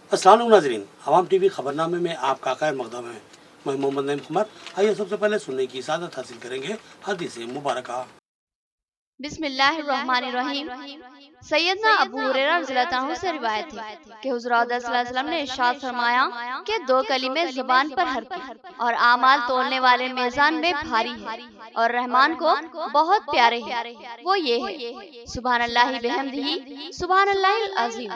अस्सलाम वालेकुम नाज़रीन, आवाम टीवी खबरनामे में आपका खैर मक़दम है। मैं मोहम्मद नईम कुमार। आइए सबसे पहले सुनने की सादत हासिल करेंगे हदीस मुबारका। बिस्मिल्लाहिर्रहमानिर्रहीम। सैयदना अबू हुरैरा रज़ियल्लाहु अन्हु से रिवायत है कि हुज़ूर सल्लल्लाहु अलैहि वसल्लम ने इरशाद फरमाया कि दो कलिमे ज़ुबान पर हल्के और आमाल तोलने वाले मीज़ान में भारी है और रहमान को बहुत प्यारे हैं। वो ये है, सुभानअल्लाहि बिहम्दिही, सुभानअल्लाहिल अज़ीम।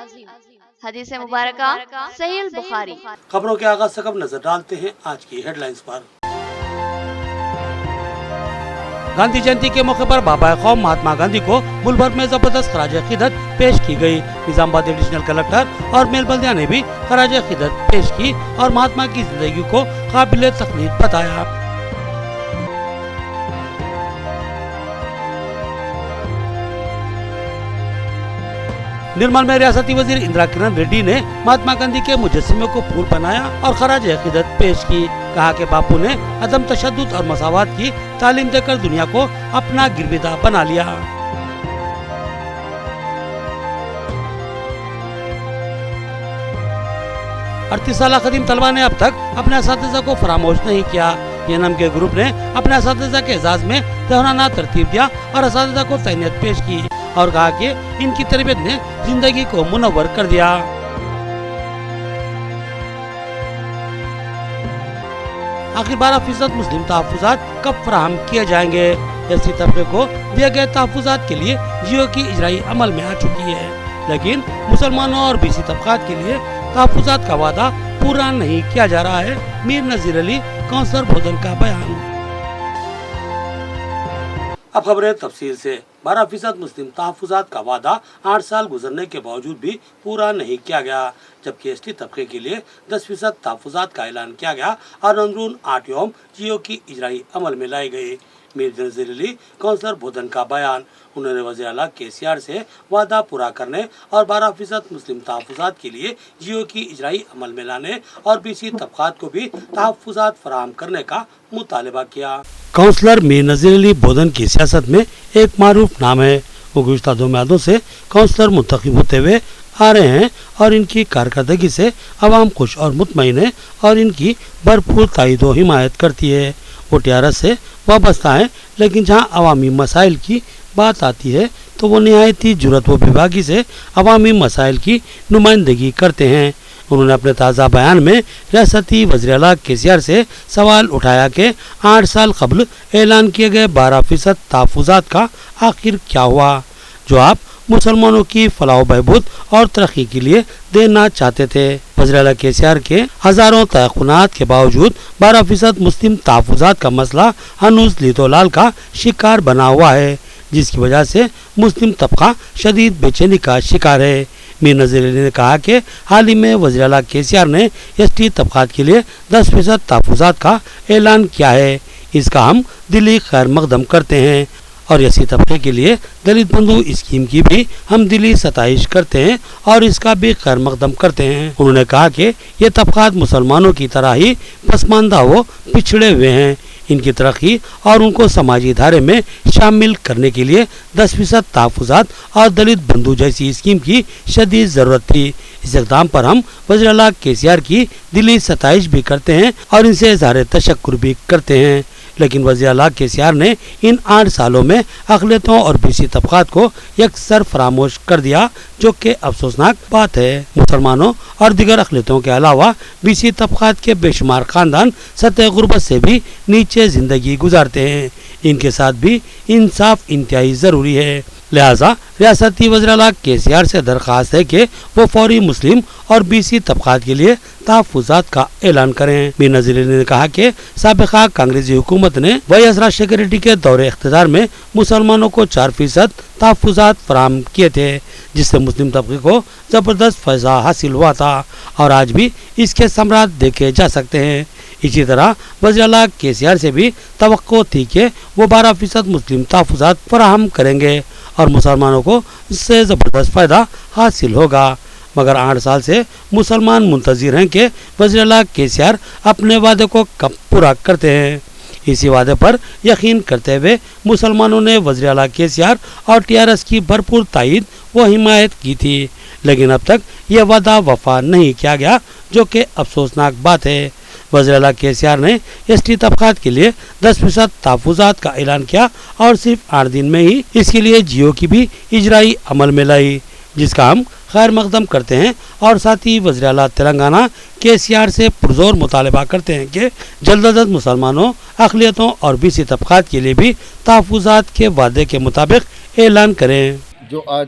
हदीस मुबारका सहीह बुखारी। खबरों के आगाज़ से कब नजर डालते हैं आज की हेडलाइंस पर। गांधी जयंती के मौके पर बाबा कौम महात्मा गांधी को मुल्क भर में जबरदस्त खराज अकीदत पेश की गई। निजामाबाद एडिशनल कलेक्टर और मेल बल्दिया ने भी खराज अकीदत पेश की और महात्मा की जिंदगी को काबिल तकलीद बताया। निर्मल में रियासती वजीर इंदिरा किरण रेड्डी ने महात्मा गांधी के मुजस्समे को फूल बनाया और खराज अकीदत पेश की। कहा कि बापू ने अदम तशद्दुद और मसावत की तालीम देकर दुनिया को अपना गिरविदा बना लिया। अड़तीस साल खदीम तलबा ने अब तक अपने असातिज़ा को फरामोश नहीं किया। एएनएम के ग्रुप ने अपने असातिज़ा के एजाज में तहराना तरतीब दिया और असातिज़ा को तैनियत पेश की और कहा कि इनकी तरबियत ने जिंदगी को मुनव्वर कर दिया। आखिर 12% मुस्लिम तहफ़्फ़ुज़ात कब फराहम किए जाएंगे। एससी तबके को दिए गए तहफ़्फ़ुज़ात के लिए जियो की इजराई अमल में आ चुकी है, लेकिन मुसलमानों और बीसी तबक़ात के लिए तहफ़्फ़ुज़ात का वादा पूरा नहीं किया जा रहा है। मीर नज़ीर अली कौंसलर भोजन का बयान। अब खबरें तफसील से। 12% मुस्लिम तहफ़्फ़ुज़ात का वादा 8 साल गुजरने के बावजूद भी पूरा नहीं किया गया, जबकि एसटी तबके के लिए 10% तहफ़्फ़ुज़ात का ऐलान किया गया और अंदरून 8 यौम जियो की इजराई अमल में लाई गई। मीर नज़ीर अली कौंसलर भोजन का बयान। उन्होंने वज़ीर आला केसीआर से वादा पूरा करने और 12% मुस्लिम तहफ़्फ़ुज़ात के लिए जियो की इजराई अमल में लाने और बीसी तबक़ात को भी तहफ़्फ़ुज़ात फराहम करने का मुतालबा किया। काउंसलर मीर नज़ीर अली भोजन की सियासत में एक मारूफ नाम है। वो गुज़श्ता 2 म्यादों से काउंसलर मुंतखब होते हुए आ रहे हैं और इनकी कारकर्दगी से अवाम खुश और मुतमईन है और इनकी भरपूर तायद व हिमायत करती है। वो टीआरएस से वाबस्ता है, लेकिन जहाँ अवामी मसाइल की बात आती है तो वो निहायत ही जुर्रत व बेबाकी से अवामी मसाइल की नुमाइंदगी करते हैं। उन्होंने अपने ताज़ा बयान में रियासती वज़ीर आला केसीआर से सवाल उठाया कि 8 साल कबल ऐलान किए गए 12% तहफ़्फ़ुज़ात का आखिर क्या हुआ, जो आप मुसलमानों की फलाह बहबूद और तरक्की के लिए देना चाहते थे। वज़ीर आला केसीआर के हज़ारों तयक़ुनात के बावजूद 12% मुस्लिम तहफ़्फ़ुज़ात का मसला हनूज़ लीदोलाल का शिकार बना हुआ है, जिसकी वजह से मुस्लिम तबका शदीद बेचैनी का शिकार है। मीर नज़ीर अली ने कहा कि हाल ही में वज़ीर आला केसीआर ने एसटी तबक़ात के लिए 10% तहफ़्फ़ुज़ात का ऐलान किया है। इसका हम दिली खैर मक़दम करते हैं और एससी तबके के लिए दलित बंधु स्कीम की भी हम दिली सताइश करते हैं और इसका भी खैर मक़दम करते हैं। उन्होंने कहा कि ये तबक़ात मुसलमानों की तरह ही पसमानदा व पिछड़े हुए हैं। इनकी तरक्की और उनको समाजी धारे में शामिल करने के लिए 10% तहफ़्फ़ुज़ात और दलित बंधु जैसी स्कीम की शदीद ज़रूरत थी। इस इक़दाम पर हम वज़ीर आला केसीआर की दिली सताइश भी करते हैं और इनसे इज़हार तशक्कुर भी करते हैं, लेकिन वज़ीर आला केसीआर ने इन 8 सालों में अक़लियतों और बीसी तबक़ात को यकसर फरामोश कर दिया, जो कि अफसोसनाक बात है। मुसलमानों और दिगर अक़लियतों के अलावा बीसी तबक़ात के बेशुमार ख़ानदान सतह गुर्बत से भी नीचे ज़िंदगी गुजारते हैं। इनके साथ भी इंसाफ इंतहाई ज़रूरी है। लिहाजा रियासती वज़ीर आला केसीआर से दरख्वास्त है कि वो फौरी मुस्लिम और बीसी तबक़ात के लिए तहफ़्फ़ुज़ात का ऐलान करें। मीर नज़ीर अली ने कहा कि साबिक़ा कांग्रेसी हुकूमत ने वाई सेक्रेटरी के दौरे इख्तिदार में मुसलमानों को 4% तहफ़्फ़ुज़ात फराहम किए थे, जिससे मुस्लिम तबके को ज़बरदस्त फ़ायदा हासिल हुआ था और आज भी इसके समरात देखे जा सकते हैं। इसी तरह वज़ीर आला केसीआर से भी तवक्को थी कि वो 12% मुस्लिम तहफ़्फ़ुज़ात फराहम करेंगे और मुसलमानों को इससे ज़बरदस्त फ़ायदा हासिल होगा, मगर 8 साल से मुसलमान मुंतज़िर हैं कि वज़ीर आला केसीआर अपने वादे को कब पूरा करते हैं। इसी वादे पर यकीन करते हुए मुसलमानों ने वज़ीर आला केसीआर और टीआरएस की भरपूर तायद व हिमायत की थी, لیکن اب تک یہ وعدہ وفا نہیں کیا گیا، جو کہ افسوسناک بات ہے۔ وزیر اعلیٰ KCR نے ایس ٹی طبقات کے لیے 10% تحفظات کا اعلان کیا اور صرف 8 دن میں ہی اس کے لیے جیو کی بھی اجرائی عمل میں لائی، جس کا ہم خیر مقدم کرتے ہیں، اور ساتھ ہی وزیر اعلیٰ تلنگانہ KCR سے پرزور مطالبہ کرتے ہیں کہ جلد از جلد مسلمانوں، اقلیتوں اور BC طبقات کے لیے بھی تحفظات کے وعدے کے مطابق اعلان کریں۔ جو آج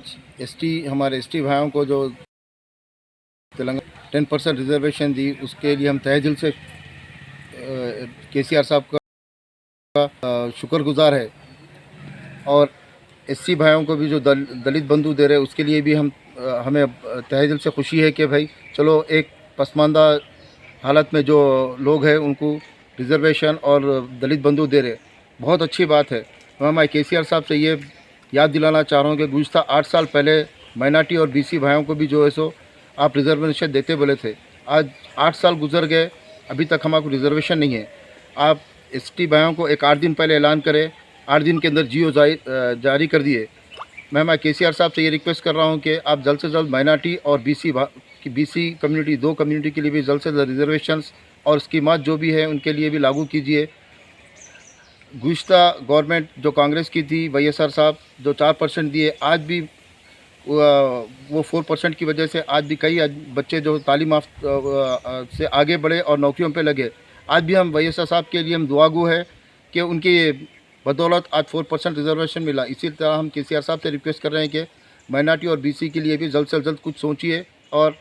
ہمارے ایس ٹی بھائیوں کو جو تلنگانہ 10% ریزرویشن دی، اس کے لیے ہم تہہ دل سے KCR صاحب کا شکر گزار ہے، اور SC بھائیوں کو بھی جو دلت بندھو دے رہے اس کے لیے بھی ہمیں تہہ دل سے خوشی ہے کہ بھائی چلو ایک پسماندہ حالت میں جو لوگ ہیں ان کو ریزرویشن اور دلت بندھو دے رہے، بہت اچھی بات ہے۔ میں KCR صاحب سے یہ یاد دلانا چاہ رہا ہوں کہ گزشتہ 8 سال پہلے مائنارٹی اور BC بھائیوں کو بھی جو ہے سو آپ ریزرویشن دیتے بولے تھے، آج 8 سال گزر گئے، ابھی تک ہمارے کو ریزرویشن نہیں ہے۔ آپ ST بھائیوں کو ایک 8 دن پہلے اعلان کرے، 8 دن کے اندر جیو جاری کر دیے۔ میں KCR صاحب سے یہ ریکویسٹ کر رہا ہوں کہ آپ جلد سے جلد مائنارٹی اور BC کمیونٹی، 2 کمیونٹی کے لیے بھی جلد سے جلد ریزرویشنس اور اسکیمات جو بھی ہیں ان کے لیے بھی لاگو کیجیے۔ گزشتہ گورنمنٹ جو کانگریس کی تھی، YSR صاحب جو 4% دیے، آج بھی وہ 4% کی وجہ سے آج بھی کئی بچے جو تعلیم سے آگے بڑھے اور نوکریوں پہ لگے۔ آج بھی ہم YSR صاحب کے لیے ہم دعاگو ہے کہ ان کی بدولت آج 4% ریزرویشن ملا۔ اسی طرح ہم KCR صاحب سے ریکویسٹ کر رہے ہیں کہ مائنارٹی اور BC کے لیے بھی جلد سے جلد کچھ سوچیے، اور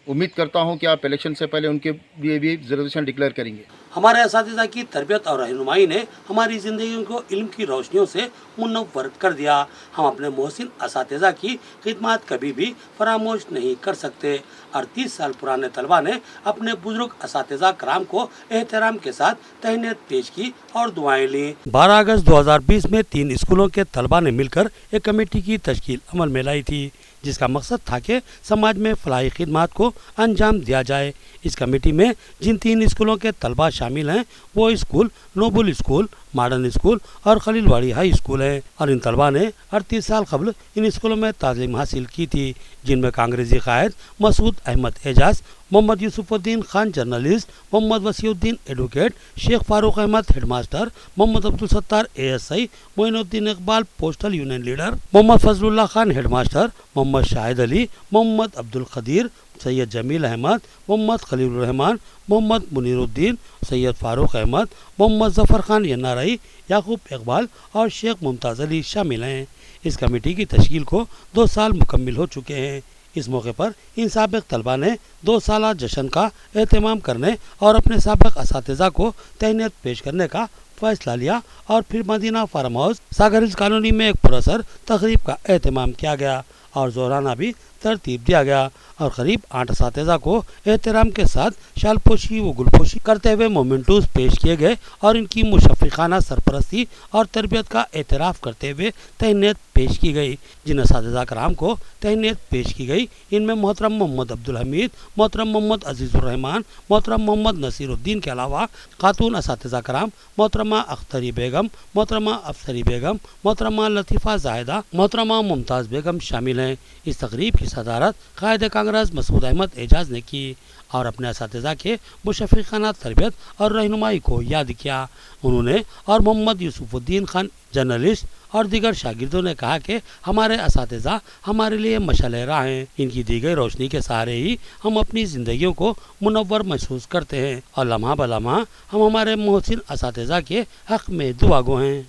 امید کرتا ہوں کہ آپ الیکشن سے پہلے ان کے لیے بھی ریزرویشن ڈکلیئر کریں گے۔ ہمارے اساتذہ کی تربیت اور رہنمائی نے ہماری زندگیوں کو علم کی روشنیوں سے منور کر دیا۔ ہم اپنے محسن اساتذہ کی خدمات کبھی بھی فراموش نہیں کر سکتے۔ 38 سال پرانے طلبہ نے اپنے بزرگ اساتذہ کرام کو احترام کے ساتھ تہنیت پیش کی اور دعائیں لیں۔ 12 اگست 2020 میں 3 اسکولوں کے طلبہ نے مل کر ایک کمیٹی کی تشکیل عمل میں لائی تھی، جس کا مقصد تھا کہ سماج میں فلاحی خدمات کو انجام دیا جائے۔ اس کمیٹی میں جن 3 اسکولوں کے طلبہ شامل ہیں وہ school Nobel school, modern school اور خلیل واڑی ہائی اسکول ہیں، اور ان طلبہ نے 38 سال قبل ان اسکولوں میں تعلیم حاصل کی تھی، جن میں کانگریسی قائد مسعود احمد اعجاز، محمد یوسف الدین خان جرنلسٹ، محمد وسیع الدین ایڈوکیٹ، شیخ فاروق احمد ہیڈ ماسٹر، محمد عبدالستار ASI، معین الدین اقبال پوسٹل یونین لیڈر، محمد فضل اللہ خان ہیڈ ماسٹر، محمد شاہد علی، محمد عبدالقدیر، سید جمیل احمد، محمد خلیل الرحمان، محمد منیر الدین، سید فاروق احمد، محمد ظفر خان NRI، یعقوب اقبال اور شیخ ممتاز علی شامل ہیں۔ اس کمیٹی کی تشکیل کو 2 سال مکمل ہو چکے ہیں۔ اس موقع پر ان سابق طلبہ نے 2 سالہ جشن کا اہتمام کرنے اور اپنے سابق اساتذہ کو تہنیت پیش کرنے کا فیصلہ لیا، اور پھر مدینہ فارم ہاؤس ساگر ہلز کالونی میں ایک پراثر تقریب کا اہتمام کیا گیا اور زہرانہ بھی ترتیب دیا گیا، اور قریب 8 اساتذہ کو احترام کے ساتھ شال پوشی و گل پوشی کرتے ہوئے مومنٹوز پیش کیے گئے، اور ان کی مشفقانہ سرپرستی اور تربیت کا اعتراف کرتے ہوئے تہنیت پیش کی گئی۔ جن اساتذہ کرام کو تہنیت پیش کی گئی ان میں محترم محمد عبدالحمید، محترم محمد عزیز الرحمان، محترم محمد نصیر الدین کے علاوہ خاتون اساتذہ کرام محترمہ اختری بیگم، محترمہ افسری بیگم، محترمہ لطیفہ زاہدہ، محترمہ ممتاز بیگم شامل ہیں۔ اس تقریب کی صدارت قائد کانگریس مسعود احمد اعجاز نے کی اور اپنے اساتذہ کے مشفقانہ تربیت اور رہنمائی کو یاد کیا۔ انہوں نے اور محمد یوسف الدین خان جرنلسٹ اور دیگر شاگردوں نے کہا کہ ہمارے اساتذہ ہمارے لیے مشعل راہ ہیں، ان کی دی گئی روشنی کے سہارے ہی ہم اپنی زندگیوں کو منور محسوس کرتے ہیں، اور لمحہ بلمحہ ہم ہمارے محسن اساتذہ کے حق میں دعا گو ہیں۔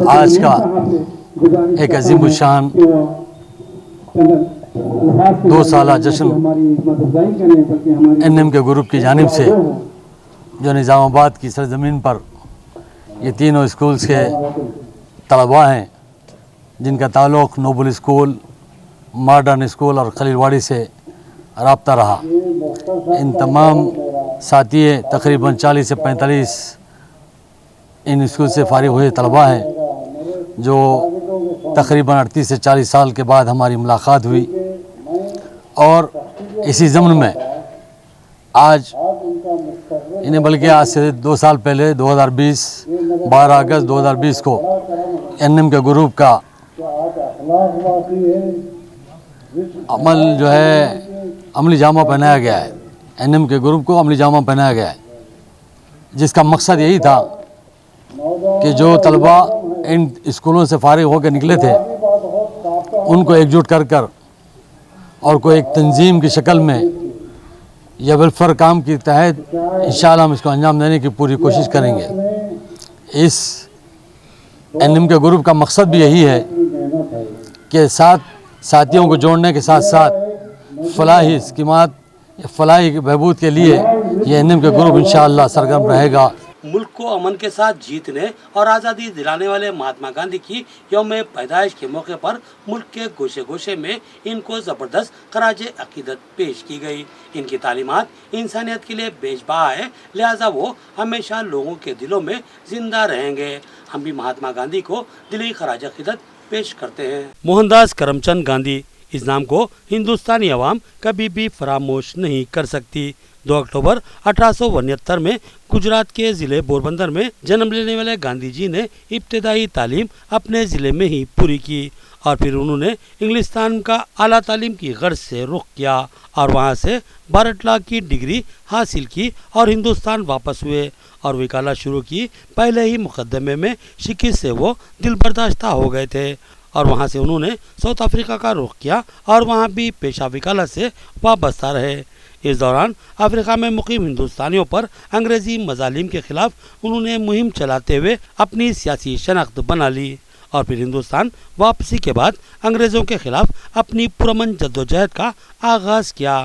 آج کا ایک عظیم الشان 2 سالہ جشن NM کے گروپ کی جانب سے جو نظام آباد کی سرزمین پر یہ تینوں اسکولز کے طلباء ہیں، جن کا تعلق نوبل اسکول، ماڈرن اسکول اور خلیل واڑی سے رابطہ رہا، ان تمام ساتھی تقریباً 40 سے 45 ان اسکول سے فارغ ہوئے طلباء ہیں، جو تقریباً 38 سے 40 سال کے بعد ہماری ملاقات ہوئی، اور اسی ضمن میں آج انہیں بلکہ آج سے 2 سال پہلے 12 اگست 2020 کو NM کے گروپ کا अमल जो है अमली जामा पहनाया गया है, एनएम के ग्रुप को अमली जामा पहनाया गया है, जिसका मकसद यही था कि जो तलबा इन स्कूलों से फारिग होकर निकले थे उनको एकजुट कर कर और कोई एक तंजीम की शक्ल में या वेलफेयर काम के तहत इंशाअल्लाह हम इसको अंजाम देने की पूरी कोशिश करेंगे। इस एनएम के ग्रुप का मकसद भी यही है कि साथियों को जोड़ने के साथ साथ फलाही स्कीमात या फलाही बहबूद के लिए ये एनएम के ग्रुप इंशाअल्लाह सरगर्म रहेगा। मुल्क को अमन के साथ जीतने और आज़ादी दिलाने वाले महात्मा गांधी की यौम पैदाइश के मौके पर मुल्क के गोशे गोशे में इनको ज़बरदस्त खराज अकीदत पेश की गई। इनकी तालीमात इंसानियत के लिए बेजबा है, लिहाजा वो हमेशा लोगों के दिलों में जिंदा रहेंगे। हम भी महात्मा गांधी को दिली खराज अकीदत पेश करते हैं। मोहनदास करमचंद गांधी, इस नाम को हिंदुस्तानी अवाम कभी भी फरामोश नहीं कर सकती। 2 अक्टूबर 1869 में गुजरात के ज़िले पोरबंदर में जन्म लेने वाले गांधी जी ने इब्तदाई तालीम अपने ज़िले में ही पूरी की और फिर उन्होंने इंग्लिस्तान का आला तालीम की गर्ज से रुख किया और वहां से 12 लाख की डिग्री हासिल की और हिंदुस्तान वापस हुए और वकालत शुरू की। पहले ही मुकदमे में शिकस्त से वो दिल बर्दाश्ता हो गए थे और वहां से उन्होंने साउथ अफ्रीका का रुख किया और वहां भी पेशा वकालत से वाबस्ता रहे। इस दौरान अफ्रीका में मुकीम हिंदुस्तानियों पर अंग्रेजी मजालिम के खिलाफ उन्होंने मुहिम चलाते हुए अपनी सियासी शनाख्त बना ली और फिर हिंदुस्तान वापसी के बाद अंग्रेज़ों के खिलाफ अपनी पुरअमन जद्दोजहद का आगाज़ किया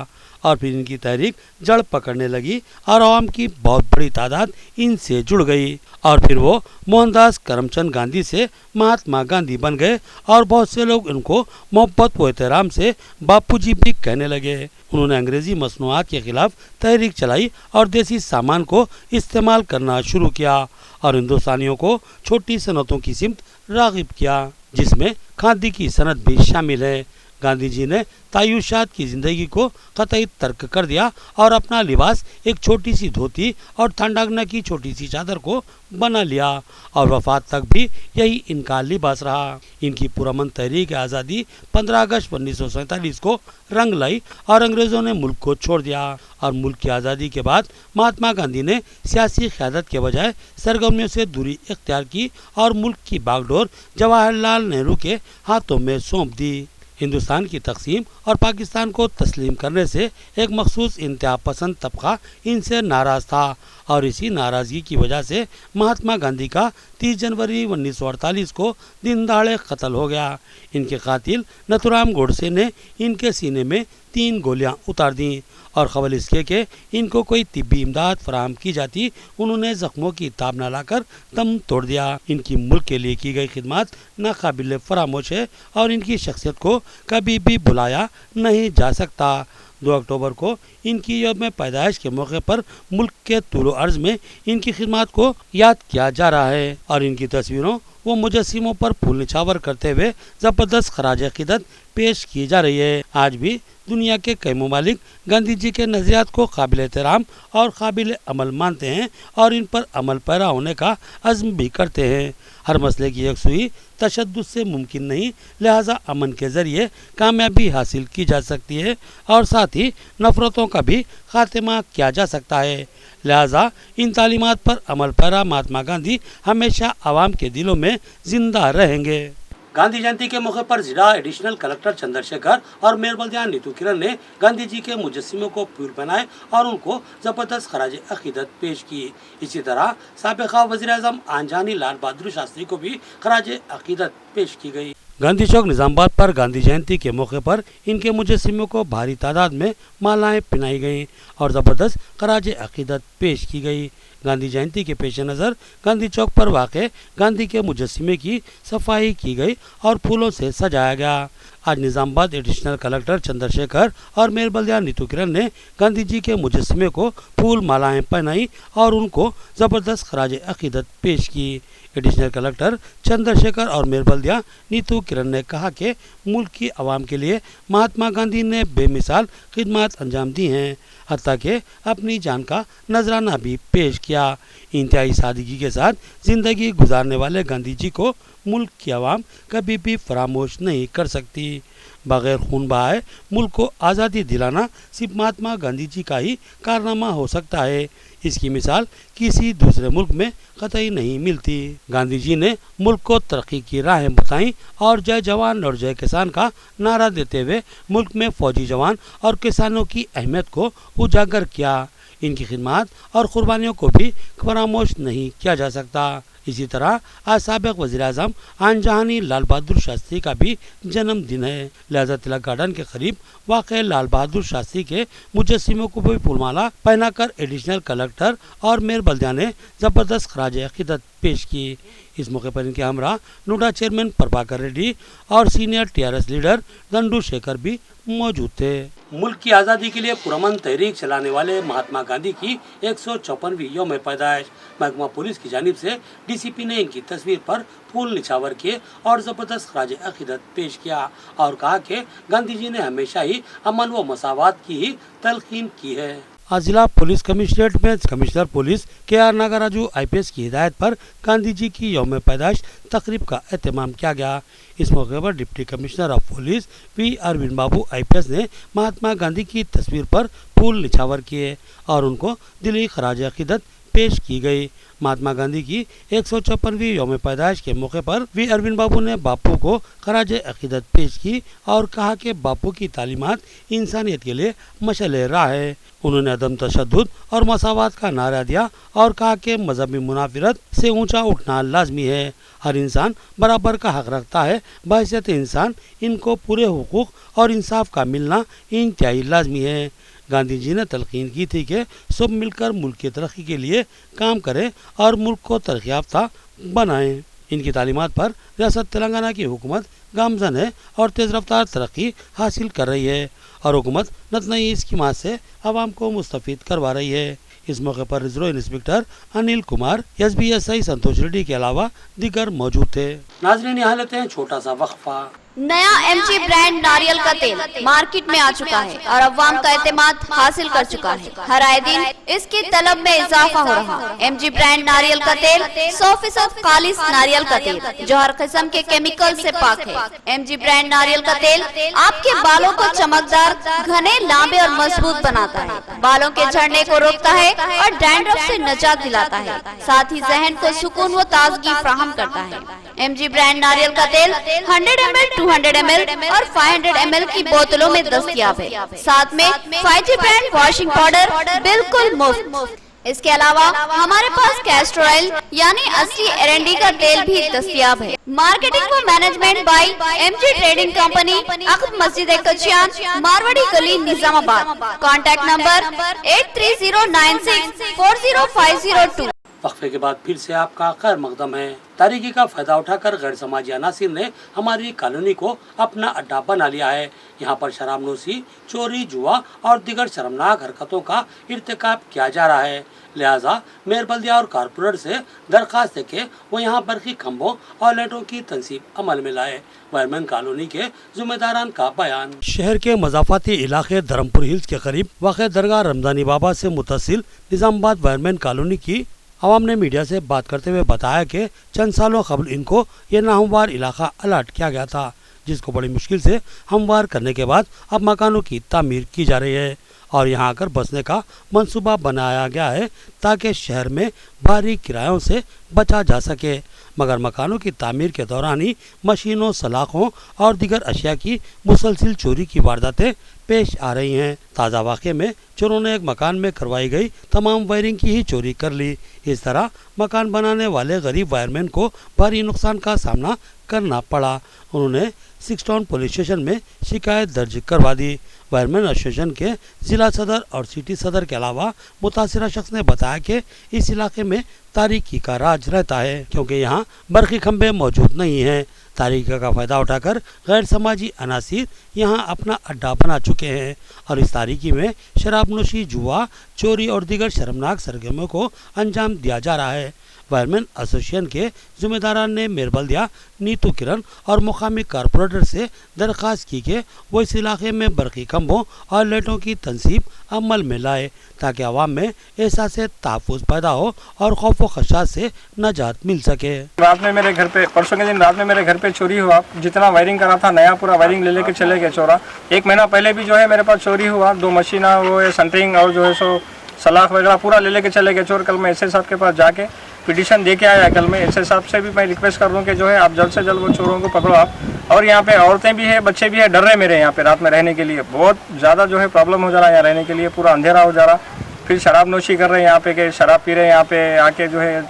और फिर इनकी तहरीक जड़ पकड़ने लगी और आवाम की बहुत बड़ी तादाद इनसे जुड़ गई और फिर वो मोहनदास करमचंद गांधी से महात्मा गांधी बन गए और बहुत से लोग इनको मोहब्बत व एहतराम से बापूजी भी कहने लगे। उन्होंने अंग्रेज़ी मसनूआत के खिलाफ तहरीक चलाई और देसी सामान को इस्तेमाल करना शुरू किया और हिंदुस्तानियों को छोटी सनतों की सिमत राग़िब किया, जिसमें खादी की सनत भी शामिल है। गांधी जी ने तायुशात की ज़िंदगी को कतई तर्क कर दिया और अपना लिबास एक छोटी सी धोती और ठंडागना की छोटी सी चादर को बना लिया और वफात तक भी यही इनका लिबास रहा। इनकी पुरअमन तहरीक आज़ादी 15 अगस्त 1947 को रंग लाई और अंग्रेज़ों ने मुल्क को छोड़ दिया और मुल्क की आज़ादी के बाद महात्मा गांधी ने सियासी क़यादत के बजाय सरगर्मियों से दूरी इख्तियार की और मुल्क की बागडोर जवाहरलाल नेहरू के हाथों में सौंप दी। हिंदुस्तान की तकसीम और पाकिस्तान को तस्लीम करने से एक मखसूस इंतहा पसंद तबका इनसे नाराज़ था और इसी नाराज़गी की वजह से महात्मा गांधी का 30 जनवरी 1948 को दिन दहाड़े कत्ल हो गया। इनके कातिल नथुराम गोडसे ने इनके सीने में 3 गोलियां उतार दी और खबर इसके कि इनको कोई तिब्बी इमदाद फराहम की जाती उन्होंने ज़ख्मों की ताब न लाकर दम तोड़ दिया। इनकी मुल्क के लिए की गई खिदमत नाकाबिल फरामोश है और इनकी शख्सियत को कभी भी भुलाया नहीं जा सकता। 2 अक्टूबर को इनकी यौम पैदाइश के मौके पर मुल्क के तूल अर्ज़ में इनकी खिदमत को याद किया जा रहा है और इनकी तस्वीरों व मुजस्सिमों पर फूल निछावर करते हुए ज़बरदस्त खराज अक़ीदत पेश की जा रही है। आज भी दुनिया के कई ममालिक गांधी जी के नज़रियात को काबिल एहतराम और काबिल अमल मानते हैं और इन पर अमल पैरा होने का अज़्म भी करते हैं। हर मसले की यकसुई तशद्दुद से मुमकिन नहीं, लिहाजा अमन के ज़रिए कामयाबी हासिल की जा सकती है और साथ ही नफ़रतों का भी खात्मा किया जा सकता है। लिहाजा इन तालीमात पर अमल पैरा महात्मा गांधी हमेशा आवाम के दिलों में जिंदा रहेंगे। गांधी जयंती के मौके पर जिला एडिशनल कलेक्टर चंद्रशेखर और मेयर बल्दिया नीतू किरण ने गांधी जी के मुजस्सिमों को फूल पहनाए और उनको जबरदस्त खराज अकीदत पेश की। इसी तरह साबिक़ा वज़ीर-ए-आज़म आंजानी लाल बहादुर शास्त्री को भी खराज अकीदत पेश की गई। गांधी चौक निज़ामाबाद पर गांधी जयंती के मौके पर इनके मुजस्सिमों को भारी तादाद में मालाएं पहनाई गईं और ज़बरदस्त खराज अकीदत पेश की गई। गांधी जयंती के पेश नज़र गांधी चौक पर वाक़े गांधी के मुजस्सिमे की सफाई की गई और फूलों से सजाया गया। आज निज़ामाबाद एडिशनल कलेक्टर चंद्रशेखर और मेयर बल्दिया नीतू किरण ने गांधी जी के मुजस्सिमे को फूल मालाएं पहनाई और उनको ज़बरदस्त खराज अकीदत पेश की। एडिशनल कलेक्टर चंद्रशेखर और मेयर बल्दिया नीतू किरण ने कहा कि मुल्क की आवाम के लिए महात्मा गांधी ने बेमिसाल खिदमत अंजाम दी हैं, हत्ता कि अपनी जान का नजराना भी पेश किया। इंतहाई सादगी के साथ जिंदगी गुजारने वाले गांधी जी को मुल्क की आवाम कभी भी फरामोश नहीं कर सकती। बगैर खून बहाए मुल्क को आज़ादी दिलाना सिर्फ महात्मा गांधी जी का ही कारनामा हो सकता है। इसकी मिसाल किसी दूसरे मुल्क में कतई नहीं मिलती। गांधी जी ने मुल्क को तरक्की की राहें बताई और जय जवान और जय किसान का नारा देते हुए मुल्क में फौजी जवान और किसानों की अहमियत को उजागर किया। इनकी खिदमत और कुर्बानियों को भी फरामोश नहीं किया जा सकता। इसी तरह आज साबिक वज़ीर-ए-आज़म आन जहानी लाल बहादुर शास्त्री का भी जन्मदिन है। लिहाजा तिलक गार्डन के करीब वाक़ लाल बहादुर शास्त्री के मुजस्सिमों को भी फूलमाला पहनाकर एडिशनल कलेक्टर और मेयर बल्दिया ने ज़बरदस्त खराज अक़ीदत पेश की। इस मौके पर इनके हमरा नूडा चेयरमैन प्रभाकर रेड्डी और senior TRS leader Dandu Shekhar भी मौजूद थे। मुल्क की आज़ादी के लिए पुरअमन तहरीक चलाने वाले महात्मा गांधी की 154वीं यौम पैदाइश महकमा पुलिस की जानिब से डीसीपी ने इनकी तस्वीर पर फूल निछावर किए और ज़बरदस्त खराज अक़ीदत पेश किया और कहा कि गांधी जी ने हमेशा ही अमन व मसावत की ही तलकीन की है। आज जिला पुलिस कमिश्नरेट में commissioner police KR Nagaraju IPS की हिदायत पर गांधी जी की यौम पैदाइश तकरीब का एहतमाम किया गया। इस मौके पर deputy commissioner of police V Arvind Babu IPS ने महात्मा गांधी की तस्वीर पर फूल निछावर किए और उनको दिली खराज अक़ीदत पेश की गई। महात्मा गांधी की 154वीं यौम पैदाइश के मौके पर V अरविंद बाबू ने बापू को खराज अक़ीदत पेश की और कहा कि बापू की तालीमात इंसानियत के लिए मशअल राह है। उन्होंने अदम तशद्दुद और मसावत का नारा दिया और कहा कि मजहबी मुनाफिरत से ऊंचा उठना लाजमी है। हर इंसान बराबर का हक रखता है। बहैसियत इंसान इनको पूरे हुकूक और इंसाफ का मिलना इंतहाई लाजमी है। गांधी जी ने तलकीन की थी कि सब मिलकर मुल्क की तरक्की के लिए काम करें और मुल्क को तरक्की याफ्ता बनाएं। इनकी तालीमात पर रियासत तेलंगाना की हुकूमत गामजन है और तेज़ रफ्तार तरक्की हासिल कर रही है और हुकूमत नई स्कीमात से आवाम को मुस्तफ़ीद करवा रही है। इस मौके पर reserve inspector Anil Kumar SBSI संतोष रेड्डी के अलावा दीगर मौजूद थे। नाज़रीन, यहाँ लेते हैं छोटा सा वक्फा। नया MG ब्रांड नारियल का तेल मार्केट में आ चुका है और अवाम का एतमाद हासिल कर चुका है। हर आए दिन इसकी तलब में इजाफा हो रहा है। MG ब्रांड नारियल का तेल 100% खालिस नारियल का तेल जो हर किस्म के केमिकल से पाक है। MG ब्रांड नारियल का तेल आपके बालों को चमकदार, घने, लंबे और मजबूत बनाता है। बालों के झड़ने को रोकता है और डैंड्रफ से निजात दिलाता है। साथ ही जहन को सुकून व ताजगी फराहम करता है। MG ब्रांड नारियल का तेल 100 ml, 200 ml और 500 ml की बोतलों में दस्तयाब है। साथ में 5G ब्रांड वॉशिंग पाउडर बिल्कुल मुफ्त। इसके अलावा हमारे पास कैस्टर ऑयल यानी असली एरंडी का तेल भी दस्तयाब है। मार्केटिंग व management by MG trading company, अक़ब मस्जिद कचियान, मारवाड़ी गली, निजामाबाद। Contact number 8309640502। वक्फे के बाद फिर से आपका खैर मकदम है। तारीकी का फायदा उठाकर गैर समाजी अनासिर ने हमारी कॉलोनी को अपना अड्डा बना लिया है। यहाँ पर शराबनोशी, चोरी, जुआ और दीगर शर्मनाक हरकतों का इर्तिकाब किया जा रहा है। लिहाजा मेयर बल्दिया और कारपोरेटर से दरख्वास्त है कि वो यहाँ बरकी खम्भों और लाइटों की तनसीब अमल में लाए। वायरमैन कॉलोनी के जिम्मेदारान का बयान। शहर के मजाफाती इलाके धर्मपुर हिल्स के करीब वाक़ दरगाह रमजानी बाबा से मुतसिल निजामाबाद वायरमैन कॉलोनी की आवाम ने मीडिया से बात करते हुए बताया कि चंद सालों कबल इनको ये नाहमवार इलाका अलाट किया गया था, जिसको बड़ी मुश्किल से हमवार करने के बाद अब मकानों की तामीर की जा रही है और यहाँ आकर बसने का मंसूबा बनाया गया है ताकि शहर में भारी किरायों से बचा जा सके। मगर मकानों की तामीर के दौरान ही मशीनों, सलाखों और दीगर अशिया की मुसलसिल चोरी की वारदातें पेश आ रही हैं। ताज़ा वाक़े में चोरों ने एक मकान में करवाई गई तमाम वायरिंग की ही चोरी कर ली। इस तरह मकान बनाने वाले गरीब वायरमैन को भारी नुकसान का सामना करना पड़ा। उन्होंने 6 टाउन पुलिस स्टेशन में शिकायत दर्ज करवा दी। वायरमैन एसोसिएशन के जिला सदर और सिटी सदर के अलावा मुतासिरा शख्स ने बताया कि इस इलाके में तारीकी का राज रहता है क्योंकि यहाँ बरकी खंभे मौजूद नहीं हैं। तारीकी का फायदा उठाकर गैर समाजी अनासिर यहाँ अपना अड्डा बना चुके हैं और इस तारीकी में शराबनोशी, जुआ, चोरी और दीगर शर्मनाक सरगर्मियों को अंजाम दिया जा रहा है। वायरमैन एसोसिएशन के जिम्मेदारान ने मेरबल्दिया नीतू किरण और मुकामी कारपोरेटर से दरख्वास्त की कि वो इस इलाके में बरकी खंभों और लाइटों की तंसीब अमल में लाए ताकि आवाम में एहसास तहफ़्फ़ुज़ पैदा हो और खौफ व खदशात से नजात मिल सके। रात में मेरे घर पे, परसों के दिन रात में मेरे घर पे चोरी हुआ। जितना वायरिंग करा था नया पूरा वायरिंग ले लेके चले गए चोरा। 1 महीना पहले भी जो है मेरे पास चोरी हुआ। 2 मशीना वो है सेंटरिंग और जो है सो सलाख वगैरह पूरा ले लेके चले गए चोर। कल मैं एसए साहब के पास जाके पिटीशन दे के आया। कल मैं एसए साहब से भी मैं रिक्वेस्ट कर दूं कि जो है आप जल्द से जल्द वो चोरों को पकड़ो आप। और यहाँ पे औरतें भी है, बच्चे भी है, डर रहे मेरे यहाँ पे रात में रहने के लिए। बहुत ज़्यादा जो है प्रॉब्लम हो जा रहा है यहाँ रहने के लिए। पूरा अंधेरा हो जा रहा। फिर शराब नोशी कर रहे हैं यहाँ पे, कि शराब पी रहे हैं यहाँ पे आके जो है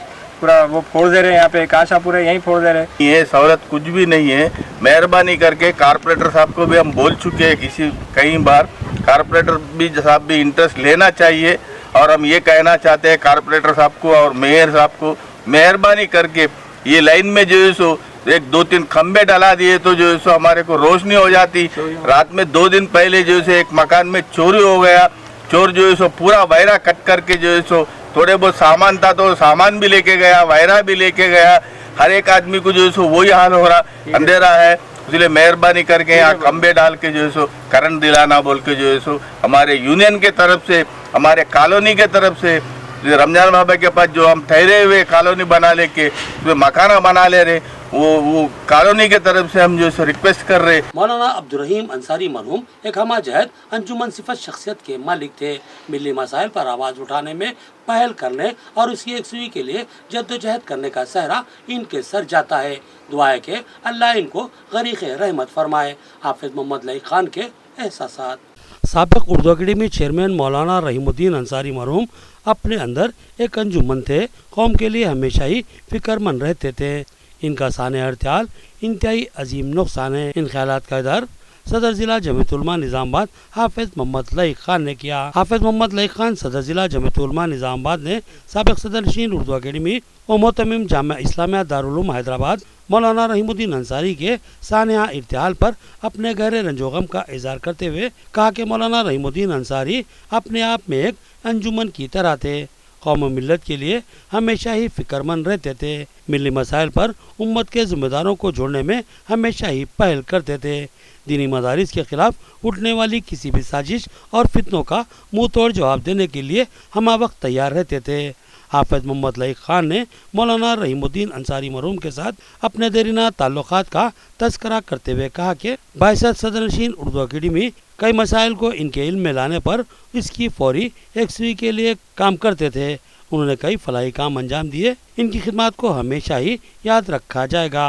पूरा वो फोड़ दे रहे हैं यहाँ पे, कांचा पूरे यहीं फोड़ दे रहे हैं। ये सहूलत कुछ भी नहीं है। मेहरबानी करके कारपोरेटर साहब को भी हम बोल चुके हैं कई बार, कारपोरेटर भी साहब भी इंटरेस्ट लेना चाहिए। और हम ये कहना चाहते हैं कारपोरेटर साहब को और मेयर साहब को, मेहरबानी करके ये लाइन में जो है सो 1-2-3 खंबे डला दिए तो जो है सो हमारे को रोशनी हो जाती। रात में 2 दिन पहले जो है एक मकान में चोरी हो गया। चोर जो है सो पूरा वायरा कट करके जो है सो थोड़े बहुत सामान था तो सामान भी लेके गया, वायरा भी लेके गया। हर एक आदमी को जो है सो वही हाल हो रहा, अंधेरा है। इसलिए मेहरबानी करके यहाँ खंबे डाल के जो है सो करंट दिलाना बोल के जो है सो हमारे यूनियन के तरफ से, हमारे कॉलोनी के तरफ से, रमजान बाबा के पास जो हम ठहरे हुए कॉलोनी बना लेके मकाना बना ले रहे, वो कॉलोनी के तरफ से हम जो है रिक्वेस्ट कर रहे। मौलाना अब्दुल रहीम अंसारी मरहूम एक हमा जहद अंजुमन सिफत शख्सियत के मालिक थे। मिली मसाइल पर आवाज़ उठाने में पहल करने और उसकी यकसुई के लिए जद्दोजहद करने का सहरा इनके सर जाता है। दुआ है कि अल्लाह इनको गरीक़ रहमत फरमाए। हाफिज मोहम्मद लई खान के एहसासात। साबिक़ उर्दू अकेडमी चेयरमैन मौलाना रहीमुद्दीन अंसारी मरहूम अपने अंदर एक अंजुमन थे। कौम के लिए हमेशा ही फिक्रमंद रहते थे। इनका साने हरत्याल इंतहाई अजीम नुकसान है। इन ख्यालात का इधर सदर जिला जमीयत उलमा निज़ामाबाद हाफिज मोहम्मद लई खान ने किया। हाफिज मोहम्मद लई खान सदर जिला जमीयत उलमा निज़ामाबाद ने साबिक़ सदरनशीन उर्दू अकेडमी और मोहतमिम जामिया इस्लामिया दारुल उलूम हैदराबाद मौलाना रहीमुद्दीन अंसारी के सानिया इर्तिहाल पर अपने गहरे रंजोगम का इज़हार करते हुए कहा कि मौलाना रहीमुद्दीन अंसारी अपने आप में एक अंजुमन की तरह थे। कौम मिल्लत के लिए हमेशा ही फिक्रमंद रहते थे। मिली मसाइल पर उम्मत के ज़िम्मेदारों को जोड़ने में हमेशा ही पहल करते थे। दीनी मदारिस के खिलाफ उठने वाली किसी भी साजिश और फितनों का मुंह तोड़ जवाब देने के लिए हम वक्त तैयार रहते थे। हाफिज मोहम्मद लई खान ने मौलाना रहीमुद्दीन अंसारी मरहूम के साथ अपने देरीना ताल्लुकात का तस्करा करते हुए कहा कि बाइसत सदरनशीन उर्दू अकेडमी कई मसाइल को इनके इल्म में लाने पर इसकी फौरी यकसुई के लिए काम करते थे। उन्होंने कई फलाही काम अंजाम दिए। इनकी खिदमत को हमेशा ही याद रखा जाएगा।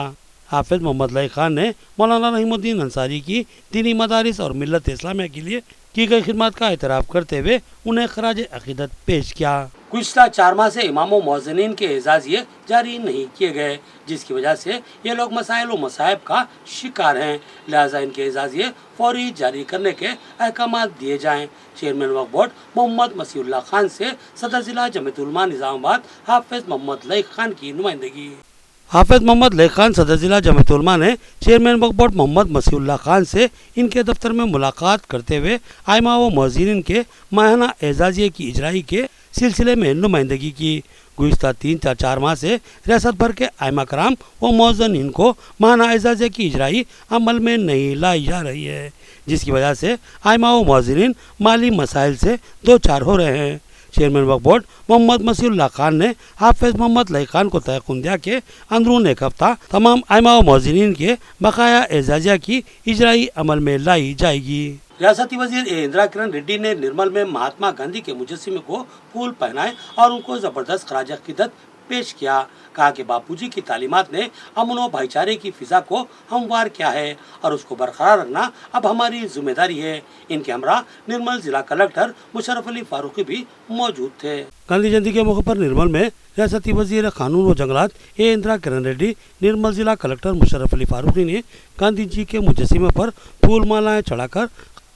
हाफिज मोहम्मद लई खान ने मौलाना रहीमुद्दीन अंसारी की दीनी मदारिस और मिल्लत इस्लामिया के लिए की गई खिदमत का एतराफ़ करते हुए उन्हें खराज अक़ीदत पेश किया। गुज़िश्ता 4 माह से इमामों मुअज़्ज़िनीन के एजाज़िये जारी नहीं किए गए, जिसकी वजह से ये लोग मसाइल व मसाइब का शिकार हैं। लिहाजा इनके एजाज़िये फौरी जारी करने के अहकामात दिए जाएँ। चेयरमैन वक्फ बोर्ड मोहम्मद मसीहुल्लाह खान से सदर ज़िला जमीयत उलमा निज़ामाबाद हाफिज मोहम्मद लई खान की नुमाइंदगी। हाफिज मोहम्मद लई खान सदर ज़िला जमीयत उलमा ने चेयरमैन वक्फ बोर्ड मोहम्मद मसीहुल्लाह खान से इनके दफ्तर में मुलाकात करते हुए आइमा व मुअज़्ज़िनीन के माहाना एजाज़िये की इजराई के सिलसिले में नुमाइंदगी की। गुज़िश्ता 3-4 माह से रियासत भर के आइमा कराम व मुअज़्ज़िनीन को माहाना एजाज़िये की इजराई अमल में नहीं लाई जा रही है, जिसकी वजह से आइमा व मुअज़्ज़िनीन माली मसाइल से 2-4 हो रहे हैं। चेयरमैन वक्फ बोर्ड मोहम्मद मसीहुल्लाह खान ने हाफिज मोहम्मद लई खान को तयक़ुन दिया कि अंदरून एक हफ्ता तमाम आइमा व मुअज़्ज़िनीन के बकाया एजाज़िया की इजराई अमल में लाई जाएगी। रियासती वजीर इंदिरा किरण रेड्डी ने निर्मल में महात्मा गांधी के मुजस्सिमे को फूल पहनाए और उनको ज़बरदस्त खराज अक़ीदत पेश किया। कहा कि बापूजी की तालीमात ने अमन व भाईचारे की फिजा को हमवार किया है और उसको बरकरार रखना अब हमारी जिम्मेदारी है। इनके हमरा निर्मल जिला कलेक्टर मुशर्रफ अली फारूकी भी मौजूद थे। गांधी जयंती के मौके पर निर्मल में रियासती वजीर कानून व जंगलात इंदिरा किरण रेड्डी, निर्मल जिला कलेक्टर मुशर्रफ अली फारूकी ने गांधी जी के मुजस्सिमे पर फूल मालाएं चढ़ाकर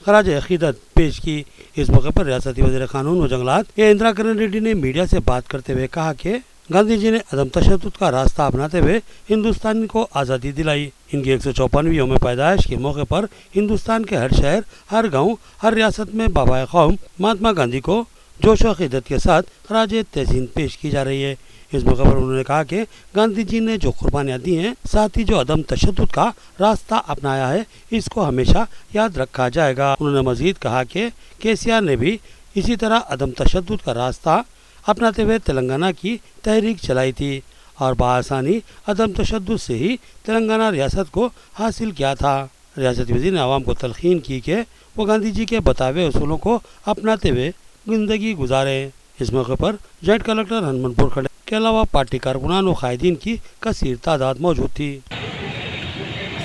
खराज अक़ीदत पेश की। इस मौके पर रियासती वज़ीर कानून व जंगलात इंदिरा किरण रेड्डी ने मीडिया से बात करते हुए कहा कि गांधी जी ने अदम तशद्दुद का रास्ता अपनाते हुए हिंदुस्तान को आज़ादी दिलाई। इनकी 154वीं यौम पैदाइश के मौके पर हिंदुस्तान के हर शहर, हर गाँव, हर रियासत में बाबा कौम महात्मा गांधी को जोश व अक़ीदत के साथ खराज तहसीन पेश की जा रही है। इस मौके पर उन्होंने कहा कि गांधी जी ने जो कुर्बानियां दी हैं, साथ ही जो अदम तशद्दुद का रास्ता अपनाया है, इसको हमेशा याद रखा जाएगा। उन्होंने मजीद कहा कि केसीआर ने भी इसी तरह अदम तशद्दुद का रास्ता अपनाते हुए तेलंगाना की तहरीक चलाई थी और बआसानी अदम तशद्दुद से ही तेलंगाना रियासत को हासिल किया था। रियासती वज़ीर ने आवाम को तलखीन की कि वो गांधी जी के बताए उसूलों को अपनाते हुए जिंदगी गुजारे। इस मौके पर जॉइंट कलेक्टर हनुमानपुर खड़े के अलावा पार्टी कारकुनान व कायदीन की कसीर तादाद मौजूद थी।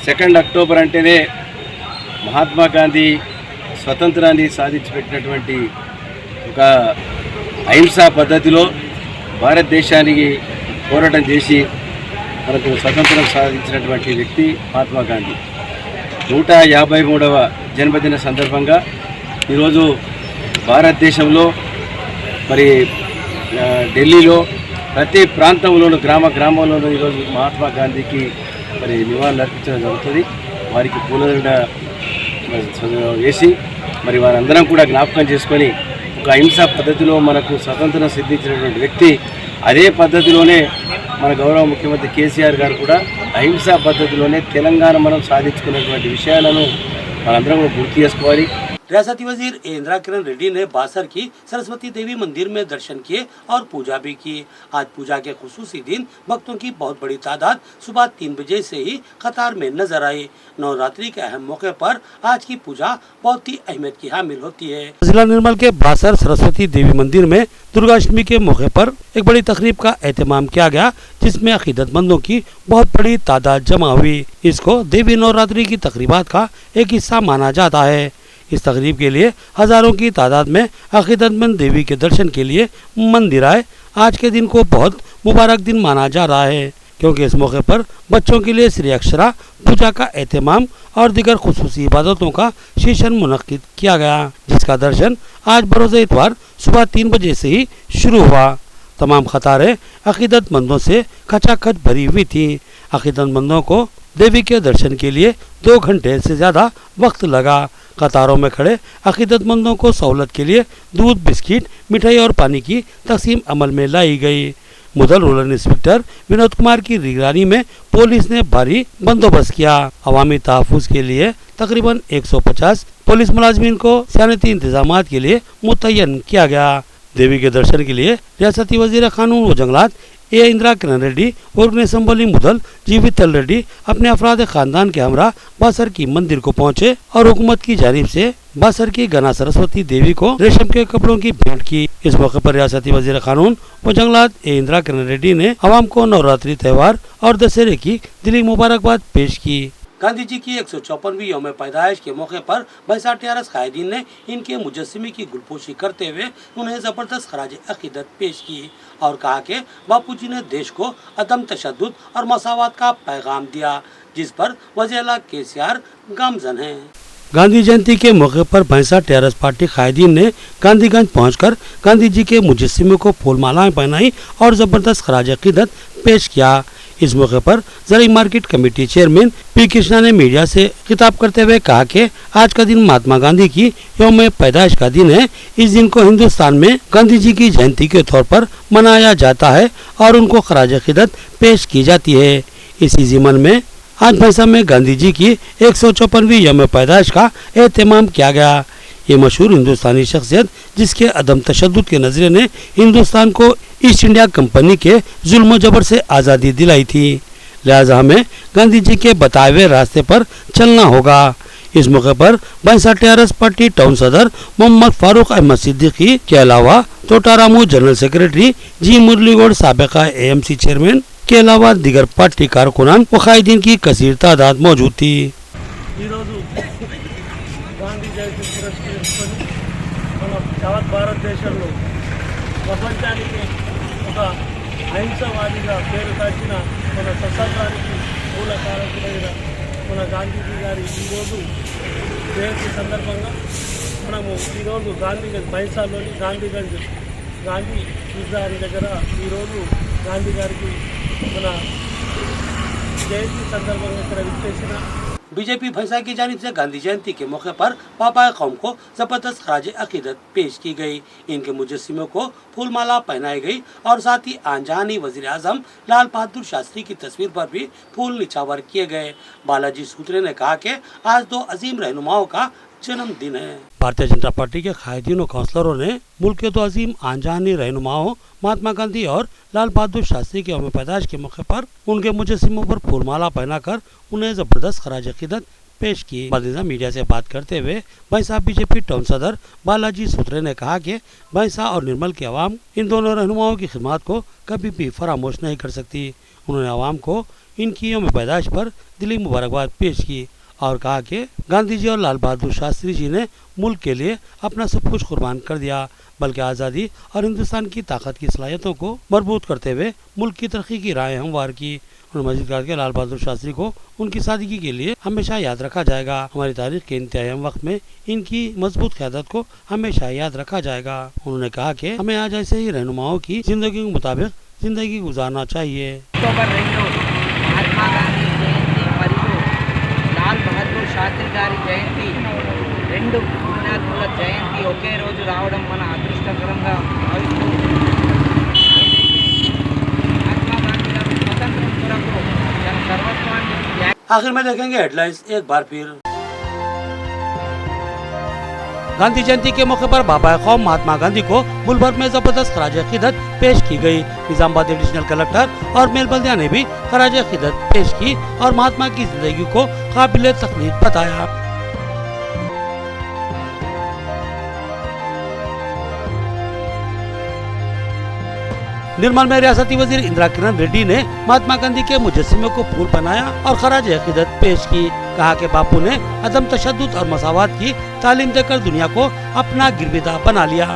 2 అక్టోబర్ అంటేనే మహాత్మా గాంధీ స్వతంత్రాన్ని సాధించిపెట్టినటువంటి ఒక అహింసా పద్ధతిలో భారతదేశానికి పోరాటం చేసి మనకు స్వతంత్రం సాధించినటువంటి వ్యక్తి మహాత్మా గాంధీ 153వ జన్మదిన సందర్భంగా ఈరోజు భారతదేశంలో మరి ఢిల్లీలో ప్రతి ప్రాంతంలోనూ గ్రామంలోనూ ఈరోజు మహాత్మా గాంధీకి మరి నివాళులు అర్పించడం జరుగుతుంది. వారికి పూలదండ వేసి మరి వారందరం కూడా జ్ఞాపకం చేసుకొని ఒక అహింసా పద్ధతిలో మనకు స్వతంత్రం సిద్ధించినటువంటి వ్యక్తి, అదే పద్ధతిలోనే మన గౌరవ ముఖ్యమంత్రి కేసీఆర్ గారు కూడా అహింసా పద్ధతిలోనే తెలంగాణ మనం సాధించుకున్నటువంటి విషయాలను మనందరం కూడా గుర్తు చేసుకోవాలి. रियासती वजीर इंदिरा किरण रेड्डी ने बासर की सरस्वती देवी मंदिर में दर्शन किए और पूजा भी की। आज पूजा के खुसूसी दिन भक्तों की बहुत बड़ी तादाद सुबह 3 बजे से ही कतार में नजर आई। नवरात्रि के अहम मौके पर आज की पूजा बहुत ही अहमियत की हामिल होती है। जिला निर्मल के बासर सरस्वती देवी मंदिर में दुर्गाष्टमी के मौके पर एक बड़ी तकरीब का एहतमाम किया गया, जिसमें अकीदतमंदों की बहुत बड़ी तादाद जमा हुई। इसको देवी नवरात्रि की तकरीबात का एक हिस्सा माना जाता है। इस तकरीब के लिए हजारों की तादाद में अकीदतमंद देवी के दर्शन के लिए मंदिर आए। आज के दिन को बहुत मुबारक दिन माना जा रहा है, क्योंकि इस मौके पर बच्चों के लिए श्री अक्षरा पूजा का एहतमाम और दीगर खुसूसी इबादतों का सेशन मुनक्किद किया गया, जिसका दर्शन आज बरोज़ इतवार सुबह 3 बजे से ही शुरू हुआ। तमाम कतारें अकीदतमंदों से खचाखच भरी हुई थी। अकीदतमंदों को देवी के दर्शन के लिए 2 घंटे से ज़्यादा वक्त लगा। कतारों में खड़े अकीदतमंदों को सहूलत के लिए दूध, बिस्किट, मिठाई और पानी की तकसीम अमल में लाई गई। मुदल रूरल इंस्पेक्टर विनोद कुमार की निगरानी में पुलिस ने भारी बंदोबस्त किया। अवामी तहफ़्फ़ुज़ के लिए तकरीबन 150 पुलिस मुलाजमीन को सनती इंतजामात के लिए मुतय्यन किया गया। देवी के दर्शन के लिए रियासती वज़ीर कानून व जंगलात इंदिरा किरण रेड्डी और असेंबली मुदल जीवितल रेड्डी अपने अफराद खानदान के हमरा बासर की मंदिर को पहुंचे और हुकूमत की जानिब से बासर की गना सरस्वती देवी को रेशम के कपड़ों की भेंट की। इस मौके पर रियासती वज़ीर कानून व जंगलात इंदिरा किरण रेड्डी ने आवाम को नवरात्रि त्यौहार और दशहरे की दिली मुबारकबाद पेश की। गांधी जी की 154वीं यौम पैदाइश के मौके पर बैसार टीआरएस कायदीन ने इनके मुजस्समे की गुलपोशी करते हुए उन्हें ज़बरदस्त खराज अकीदत पेश की और कहा कि बापू जी ने देश को अदम तशद्दुद और मसावत का पैगाम दिया, जिस पर वज़ीर केसीआर गामज़न हैं। गांधी जयंती के मौके पर भैंसा टीआरएस पार्टी कायदीन ने गांधीगंज पहुंचकर गांधी जी के मुजस्समे को फूलमालाएं पहनाई और ज़बरदस्त खराज अकीदत पेश किया। इस मौके पर ज़राई market committee chairman P Krishna ने मीडिया से खिताब करते हुए कहा कि आज का दिन महात्मा गांधी की यौम पैदाइश का दिन है। इस दिन को हिंदुस्तान में गांधी जी की जयंती के तौर पर मनाया जाता है और उनको खराज अकीदत पेश की जाती है। इसी ज़िमन में आज भैंसा में गांधी जी की 154वीं यौम पैदाइश का एहतमाम किया गया। ये मशहूर हिंदुस्तानी शख्सियत, जिसके अदम तशद्दुद के नजरिए ने हिंदुस्तान को ईस्ट इंडिया कंपनी के जुल्म जबर से आज़ादी दिलाई थी, लिहाजा हमें गांधी जी के बताए हुए रास्ते पर चलना होगा। इस मौके पर भैंसा टीआरएस पार्टी टाउन सदर मोहम्मद फारूक अहमद सिद्दीकी के अलावा तोटारामू जनरल सेक्रेटरी जी मुरली गौड़ साबिका एएमसी चेयरमैन के अलावा दीगर पार्टी कारकुनान व कायदीन की कसीर तादाद मौजूद थी। గాంధీ జయంతి పురస్కరించుకొని మన యావత్ భారతదేశంలో ప్రపంచానికి ఒక అహింసవాదిగా పేరు కాచిన మన స్వతంత్రానికి మూల కారకులైన మన గాంధీజీ గారి ఈరోజు జయంతి సందర్భంగా మనము ఈరోజు గాంధీగంజ్ బైసాలోని గాంధీ విగ్రహం దగ్గర ఈరోజు గాంధీ గారికి మన జయంతి సందర్భంగా ఇక్కడ విచ్చేసిన बीजेपी भैंसा की जानिब से गांधी जयंती के मौके पर पापा कौम को जबरदस्त खराज अकीदत पेश की गई। इनके मुजस्सिमों को फूल माला पहनाई गई और साथ ही आंजानी वजीर आजम लाल बहादुर शास्त्री की तस्वीर पर भी फूल निछावर किए गए। बालाजी सूत्रे ने कहा कि आज दो अजीम रहनुमाओं का जन्मदिन है। भारतीय जनता पार्टी के कायदीन और काउंसलरों ने मुल्क के दो अजीम आंजानी रहनुमाओं महात्मा गांधी और लाल बहादुर शास्त्री के यौम पैदाइश के मौके पर उनके मुजस्सिमों पर फूलमाला पहनाकर उन्हें जबरदस्त खराज अकीदत पेश की। मदीना मीडिया से बात करते हुए भैंसा बीजेपी टाउन सदर बालाजी सूत्रे ने कहा कि भैंसा और निर्मल की आवाम इन दोनों रहनुमाओं की खिदमत को कभी भी फरामोश नहीं कर सकती। उन्होंने आवाम को इनकी यौम पैदाइश पर दिली मुबारकबाद पेश की और कहा कि गांधी जी और लाल बहादुर शास्त्री जी ने मुल्क के लिए अपना सब कुछ कुर्बान कर दिया, बल्कि आज़ादी और हिंदुस्तान की ताकत की सलाहियतों को मजबूत करते हुए मुल्क की तरक्की की राहें हमवार की। उन्होंने मजीद कहा कि लाल बहादुर शास्त्री को उनकी सादगी के लिए हमेशा याद रखा जाएगा। हमारी तारीख के इंतहाई अहम वक्त में इनकी मजबूत क़यादत को हमेशा याद रखा जाएगा। उन्होंने कहा कि हमें आज ऐसे ही रहनुमाओं की जिंदगी के मुताबिक जिंदगी गुजारना चाहिए। महात्मा गांधी जयंती మరియు లాల్ బహదూర్ శాస్త్రి గారి జయంతి రెండు పుణ్యాత్ముల జయంతి ఒకే రోజు రావడం మన అదృష్టకరంగా భావిస్తూ महात्मा गांधी గారు స్వతంత్రం కొరకు తన సర్వస్వాన్ని आखिर में देखेंगे हेडलाइंस एक बार फिर। गांधी जयंती के मौके पर बाबा कौम महात्मा गांधी को मुल्क भर में जबरदस्त खराज अकीदत पेश की गई। निजामाबाद एडिशनल कलेक्टर और मेल बल्दिया ने भी खराज अकीदत पेश की और महात्मा की जिंदगी को काबिल तकलीफ बताया। निर्मल में रियासती वजीर इंदिरा किरण रेड्डी ने महात्मा गांधी के मुजस्सिमे को फूल पहनाया और खराज अकीदत पेश की। कहा कि बापू ने अदम तशद्दुद और मसावत की तालीम देकर दुनिया को अपना गिरविदा बना लिया।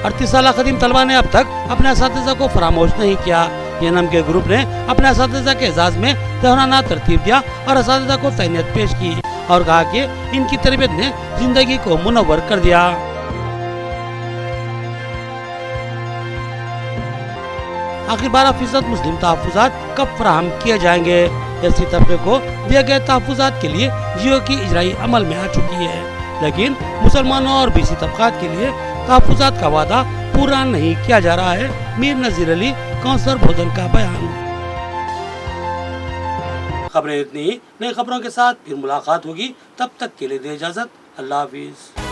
38 साल खदीम तलबा ने अब तक अपने असातिज़ा को फरामोश नहीं किया। एएनएम के ग्रुप ने अपने असातिज़ा के एजाज में तहराना तरतीब दिया और असातिज़ा को तैनियत पेश की और कहा कि इनकी तरबियत ने जिंदगी को मुनव्वर कर दिया। आखिर 12% मुस्लिम तहफ़्फ़ुज़ात कब फराहम किए जाएंगे? एससी तबके को दिए गए तहफ़्फ़ुज़ात के लिए जियो की इजराई अमल में आ चुकी है, लेकिन मुसलमानों और बीसी तबक़ात के लिए तहफ़्फ़ुज़ात का वादा पूरा नहीं किया जा रहा है। मीर नज़ीर अली, काउंसलर भोजन का बयान। खबरें इतनी ही, नई खबरों के साथ फिर मुलाकात होगी। तब तक के लिए दे इजाज़त। अल्लाह हाफिज़।